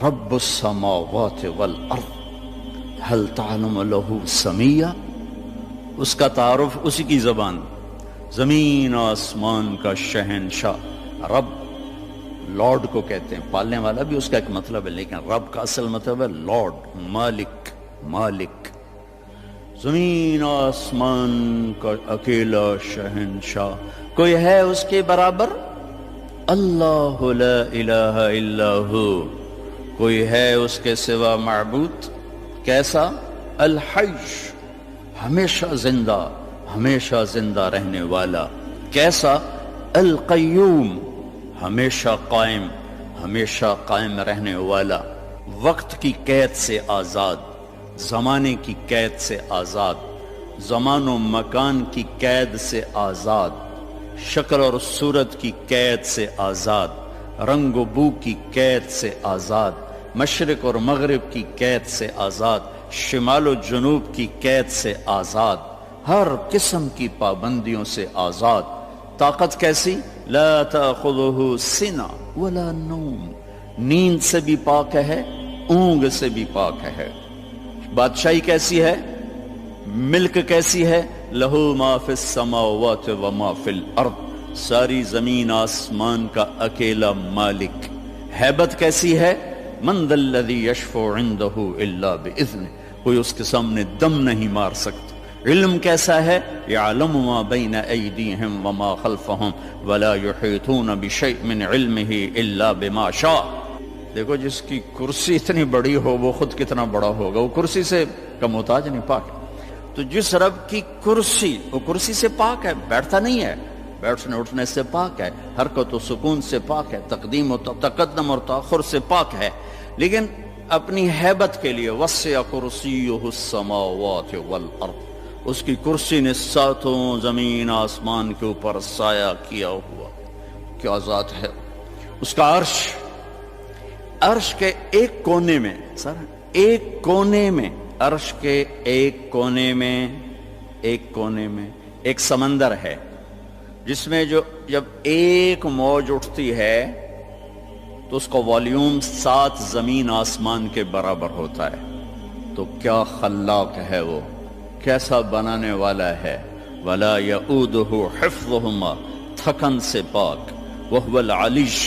رب السماوات والارض هل تعلم له سمیہ، اس کا تعارف اسی کی زبان، زمین آسمان کا شہنشاہ رب، لارڈ کو کہتے ہیں، پالنے والا بھی اس کا ایک مطلب ہے، لیکن رب کا اصل مطلب ہے لارڈ، مالک، مالک، زمین آسمان کا اکیلا شہنشاہ، کوئی ہے اس کے برابر؟ اللہ لا الہ الا ہو، کوئی ہے اس کے سوا معبود؟ کیسا؟ الحی، ہمیشہ زندہ، ہمیشہ زندہ رہنے والا۔ کیسا؟ القیوم، ہمیشہ قائم، ہمیشہ قائم رہنے والا، وقت کی قید سے آزاد، زمانے کی قید سے آزاد، زمان و مکان کی قید سے آزاد، شکل اور صورت کی قید سے آزاد، رنگ و بو کی قید سے آزاد، مشرق اور مغرب کی قید سے آزاد، شمال و جنوب کی قید سے آزاد، ہر قسم کی پابندیوں سے آزاد۔ طاقت کیسی؟ لا تأخذہ سنہ ولا نوم، نیند سے بھی پاک ہے، اونگ سے بھی پاک ہے۔ بادشاہی کیسی ہے؟ ملک کیسی ہے؟ لہ ما فی السماوات و ما فی الارض، ساری زمین آسمان کا اکیلا مالک۔ ہیبت کیسی ہے؟ من ذا الذی یشفع عندہ الا باذنہ، کوئی اس کے سامنے دم نہیں مار سکتا۔ علم کیسا ہے؟ یعلم ما بین ایدیہم وما خلفہم ولا یحیطون بشیء من علمہ الا بما شاء۔ دیکھو جس کی کرسی اتنی بڑی ہو وہ خود کتنا بڑا ہوگا، وہ کرسی سے کا محتاج نہیں، پاک ہے۔ تو جس رب کی کرسی، وہ کرسی سے پاک ہے، بیٹھتا نہیں ہے، بیٹھنے اٹھنے سے پاک ہے، حرکت و سکون سے پاک ہے، تقدیم و تقدم اور تاخر سے پاک ہے، لیکن اپنی ہیبت کے لیے وسع کرسیہ السماوات والارض، اس کی کرسی نے ساتوں زمین آسمان کے اوپر سایہ کیا ہوا۔ کیا ذات ہے اس کا عرش، عرش کے ایک کونے میں، سر ایک کونے میں، عرش کے ایک کونے میں، ایک کونے میں ایک سمندر ہے، جس میں جب ایک موج اٹھتی ہے تو اس کا والیوم 7 زمین آسمان کے برابر ہوتا ہے۔ تو کیا خلاق ہے وہ، کیسا بنانے والا ہے۔ ولا یؤودہ حفظہما، تھکن سے پاک، وہو العلیش،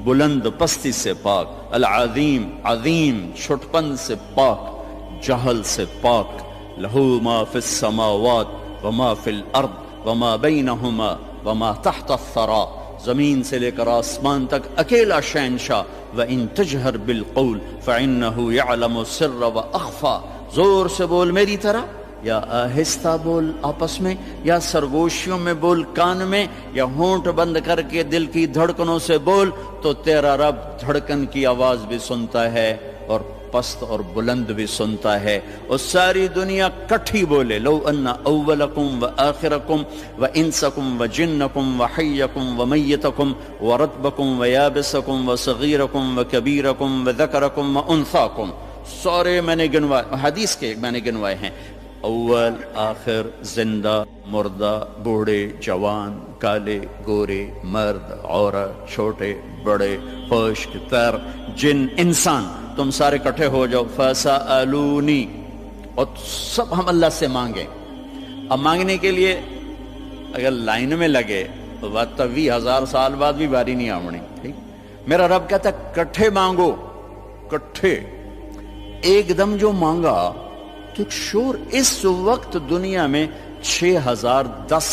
بلند پستی سے پاک، العظیم، عظیم، چھٹپن سے پاک، جہل سے پاک۔ لہ ما فی السماوات وما فی الارض وما بینہما وما تحت الثری، زمین سے لے کر آسمان تک اکیلا شہنشاہ۔ وَإِن تَجْهَرْ بِالْقَوْلِ فَإِنَّهُ يَعْلَمُ السِّرَّ وَأَخْفَى، زور سے بول میری طرح، یا آہستہ بول آپس میں، یا سرگوشیوں میں بول کان میں، یا ہونٹ بند کر کے دل کی دھڑکنوں سے بول، تو تیرا رب دھڑکن کی آواز بھی سنتا ہے اور پست اور بلند بھی سنتا ہے، اور ساری دنیا کٹھی بولے۔ لو ان اولکم و آخرکم و انسکم و جنکم و حیکم و میتکم و رتبکم و یابسکم و صغیرکم و کبیرکم و ذکرکم و انثاکم، سارے میں نے گنوائے، حدیث کے میں نے گنوائے ہیں، اول آخر، زندہ مردہ، بوڑھے جوان، کالے گورے، مرد عورت، چھوٹے بڑے، خشک تر، جن انسان، تم سارے کٹھے ہو جاؤ، فَسَأَلُونِي، اور سب ہم اللہ سے مانگیں۔ اب مانگنے کے لیے اگر لائن میں لگے تو بات 20,000 سال بعد بھی باری نہیں آمنی، ٹھیک؟ میرا رب کہتا ہے کٹھے مانگو، کٹھے، ایک دم جو مانگا تو ایک شور۔ اس وقت دنیا میں 6010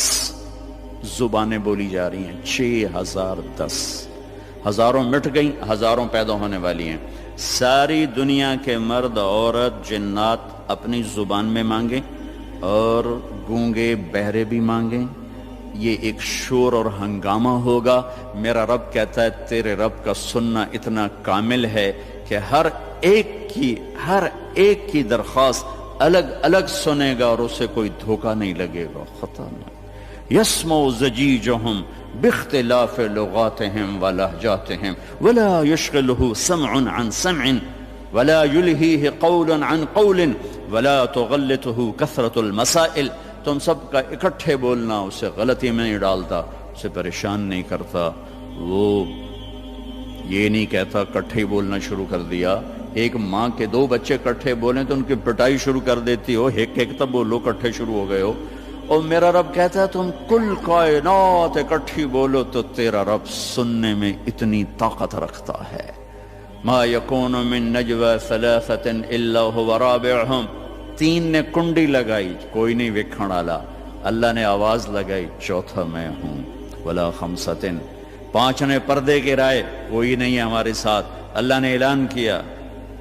زبانیں بولی جا رہی ہیں، 6010، ہزاروں مٹ گئیں، ہزاروں پیدا ہونے والی ہیں۔ ساری دنیا کے مرد عورت جنات اپنی زبان میں مانگیں اور گونگے بہرے بھی مانگیں، یہ ایک شور اور ہنگامہ ہوگا۔ میرا رب کہتا ہے تیرے رب کا سننا اتنا کامل ہے کہ ہر ایک کی درخواست الگ الگ سنے گا اور اسے کوئی دھوکہ نہیں لگے گا، خطا نہیں۔ یسمع زجیجہم باختلاف لغاتہم ولہجاتہم ولا یشغلہ سمع عن سمع ولا یلہیہ قول عن قول ولا تغلطہ کثرت المسائل، تم سب کا اکٹھے بولنا اسے غلطی میں نہیں ڈالتا، اسے پریشان نہیں کرتا، وہ یہ نہیں کہتا کٹھے بولنا شروع کر دیا۔ ایک ماں کے دو بچے کٹھے بولیں تو ان کی پٹائی شروع کر دیتی ہو، ایک ایک تب بولو کٹھے شروع ہو گئے ہو۔ اور میرا رب کہتا ہے تم کل کائنات اکٹھی بولو تو تیرا رب سننے میں اتنی طاقت رکھتا ہے۔ ما یکون من نجوى ثلاثة الا هو رابعهم، تین نے کنڈی لگائی کوئی نہیں وکھن والا، اللہ نے آواز لگائی چوتھا میں ہوں۔ ولا خمسة، پانچ نے پردے گرائے کوئی نہیں ہے ہمارے ساتھ، اللہ نے اعلان کیا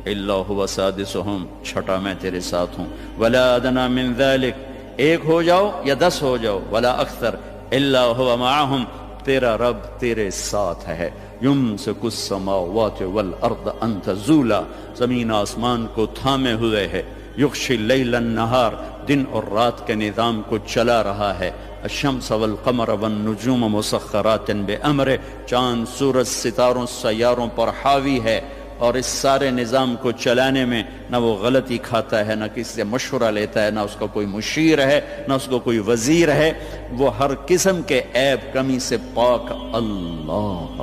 الا هو سادسهم، چھٹا میں تیرے ساتھ ہوں۔ ولا ادنى من ذلك، ایک ہو جاؤ یا 10 ہو جاؤ، ولا اکثر الا هو معهم، تیرا رب تیرے ساتھ ہے۔ یمسک السماوات والارض ان تزولا، زمین آسمان کو تھامے ہوئے ہے۔ یغشی اللیل النہار، دن اور رات کے نظام کو چلا رہا ہے۔ الشمس والقمر والنجوم مسخرات بامرہ، چاند سورج ستاروں سیاروں پر حاوی ہے، اور اس سارے نظام کو چلانے میں نہ وہ غلطی کھاتا ہے، نہ کسی سے مشورہ لیتا ہے، نہ اس کا کوئی مشیر ہے، نہ اس کو کوئی وزیر ہے، وہ ہر قسم کے عیب کمی سے پاک اللہ۔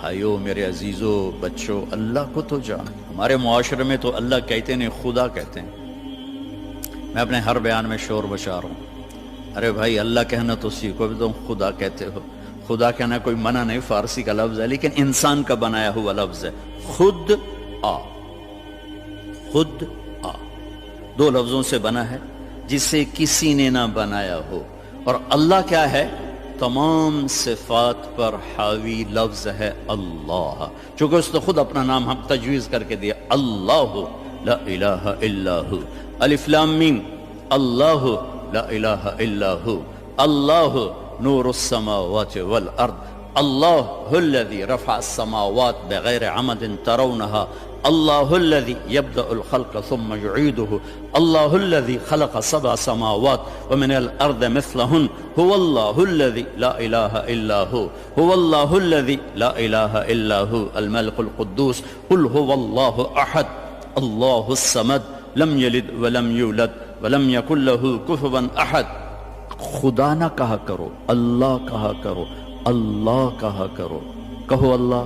بھائیو میرے عزیزو بچوں، اللہ کو تو جان۔ ہمارے معاشرے میں تو اللہ کہتے نہیں خدا کہتے ہیں۔ میں اپنے ہر بیان میں شور بشار ہوں، ارے بھائی اللہ کہنا تو سیکھو، بھی تم خدا کہتے ہو۔ خدا کہنا کوئی منع نہیں، فارسی کا لفظ ہے لیکن انسان کا بنایا ہوا لفظ ہے۔ خود آ، خود آ، دو لفظوں سے بنا ہے جسے کسی نے نہ بنایا ہو۔ اور اللہ کیا ہے؟ تمام صفات پر حاوی لفظ ہے اللہ، چونکہ اس نے خود اپنا نام ہم تجویز کر کے دیا، اللہ لا الہ الا ہو۔ الف لام میم، اللہ لا الہ الا ہو۔ اللہ نور السماوات والارض، اللہ الذي رفع السماوات بغیر عمد ترونها، اللہ الذي يبدأ الخلق ثم يعيده، اللہ الذي خلق 7 سماوات ومن الارض مثلهن، هو الله الذي لا اله الا هو، هو الله الذي لا اله الا هو الملك القدوس، قل هو الله احد الله الصمد لم يلد ولم يولد ولم يكن له كفوا احد۔ خدا نہ کہا کرو، اللہ کہا کرو، اللہ کہا کرو، کہو اللہ،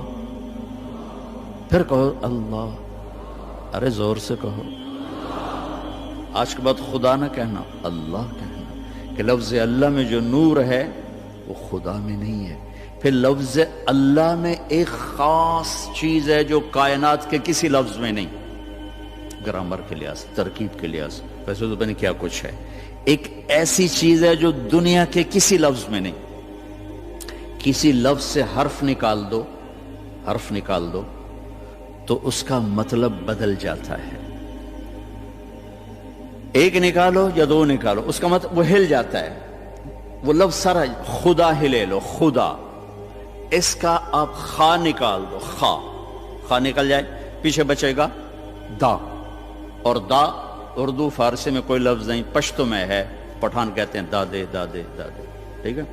پھر کہو اللہ، ارے زور سے کہو۔ آج کے بعد خدا نہ کہنا، اللہ کہنا، کہ لفظ اللہ میں جو نور ہے وہ خدا میں نہیں ہے۔ پھر لفظ اللہ میں ایک خاص چیز ہے جو کائنات کے کسی لفظ میں نہیں، گرامر کے لحاظ، ترکیب کے لحاظ، ویسے تو پتہ کیا کچھ ہے۔ ایک ایسی چیز ہے جو دنیا کے کسی لفظ میں نہیں۔ کسی لفظ سے حرف نکال دو، حرف نکال دو تو اس کا مطلب بدل جاتا ہے۔ ایک نکالو یا دو نکالو، اس کا مطلب وہ ہل جاتا ہے۔ وہ لفظ سارا، خدا ہی لے لو، خدا، اس کا آپ خا نکال دو، خا، خا نکل جائے، پیچھے بچے گا دا، اور دا اردو فارسی میں کوئی لفظ نہیں، پشتو میں ہے، پٹھان کہتے ہیں دادے دادے دادے، ٹھیک ہے۔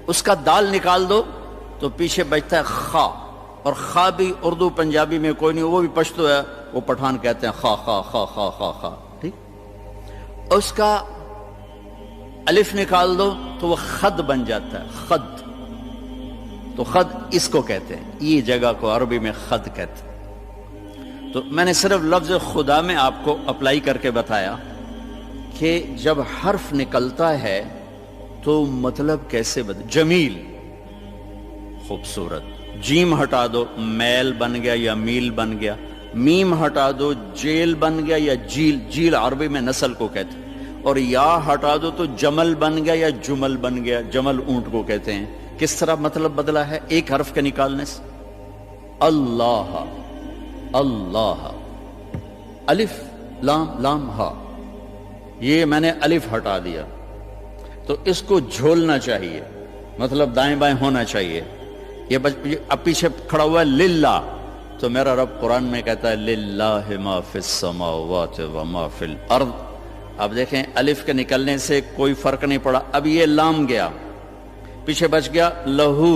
اس کا دال نکال دو تو پیچھے بچتا ہے خا، اور خا بھی اردو پنجابی میں کوئی نہیں، وہ بھی پشتو ہے، وہ پٹھان کہتے ہیں خا خا خا خا خا خا، ٹھیک۔ اس کا الف نکال دو تو وہ خد بن جاتا ہے، خد، تو خد اس کو کہتے ہیں، یہ جگہ کو عربی میں خد کہتے ہیں۔ تو میں نے صرف لفظ خدا میں آپ کو اپلائی کر کے بتایا کہ جب حرف نکلتا ہے تو مطلب کیسے بدل۔ جمیل، خوبصورت، جیم ہٹا دو میل بن گیا یا میل بن گیا، میم ہٹا دو جیل بن گیا یا جیل، جیل عربی میں نسل کو کہتے ہیں، اور یا ہٹا دو تو جمل بن گیا یا جمل بن گیا، جمل اونٹ کو کہتے ہیں۔ کس طرح مطلب بدلا ہے ایک حرف کے نکالنے سے؟ اللہ، اللہ، الف لام لام ہا، یہ میں نے الف ہٹا دیا تو اس کو جھولنا چاہیے، مطلب دائیں بائیں ہونا چاہیے۔ یہ اب پیچھے کھڑا ہوا ہے للہ، تو میرا رب قرآن میں کہتا ہے للہ ما فی السماوات وما فی الارض۔ اب دیکھیں الف کے نکلنے سے کوئی فرق نہیں پڑا، اب یہ لام گیا، پیچھے بچ گیا لہو،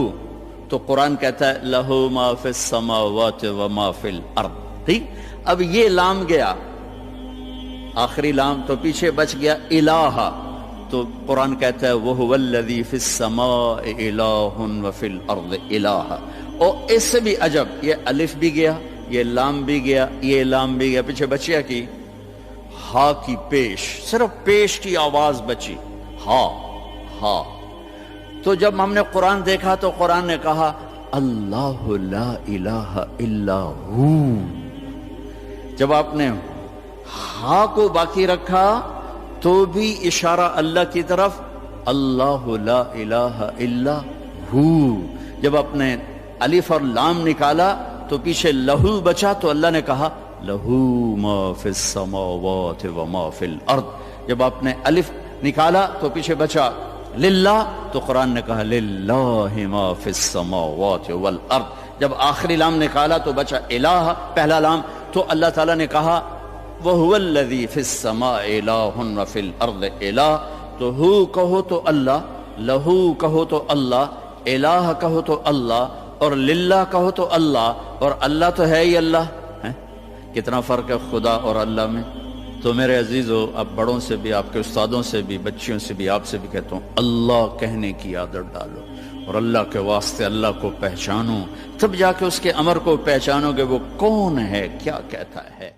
تو قرآن کہتا ہے لہو ما فی السماوات وما فی الارض، ٹھیک۔ اب یہ لام گیا، آخری لام، تو پیچھے بچ گیا الہ، تو قرآن کہتا ہے وَهُوَ الَّذِي فِي السَّمَاءِ إِلَٰهٌ وَفِي الْأَرْضِ إِلَٰهٌ۔ اور اس سے بھی عجب، یہ الف بھی گیا، یہ لام بھی گیا، یہ لام بھی گیا، پیچھے بچیا کی ہا کی پیش، صرف پیش کی آواز بچی، ہا ہا۔ تو جب ہم نے قرآن دیکھا تو قرآن نے کہا اللہ لا الہ الا ہو۔ جب آپ نے ہا کو باقی رکھا تو بھی اشارہ اللہ کی طرف، اللہ لا الہ الا ہو۔ جب آپ نے الف اور لام نکالا تو پیچھے لہو بچا تو اللہ نے کہا لہو ما فی السماوات و ما فی الارض۔ جب آپ نے الف نکالا تو پیچھے بچا للہ تو قرآن نے کہا للہ ما فی السماوات والارض۔ جب آخری لام نکالا تو بچا الہ، پہلا لام، تو اللہ تعالیٰ نے کہا وَهُوَ الَّذِي فِي السَّمَاءِ إِلَٰهٌ وَفِي الْأَرْضِ إِلَٰهٌ۔ تو ہو کہو تو اللہ، لہو کہو تو اللہ، الہ کہو تو اللہ، اور للہ کہو تو اللہ، اور اللہ تو ہے ہی اللہ ہے۔ کتنا فرق ہے خدا اور اللہ میں۔ تو میرے عزیزو، اب بڑوں سے بھی، آپ کے استادوں سے بھی، بچیوں سے بھی، آپ سے بھی کہتا ہوں اللہ کہنے کی عادت ڈالو، اور اللہ کے واسطے اللہ کو پہچانو، تب جا کے اس کے امر کو پہچانو گے وہ کون ہے، کیا کہتا ہے۔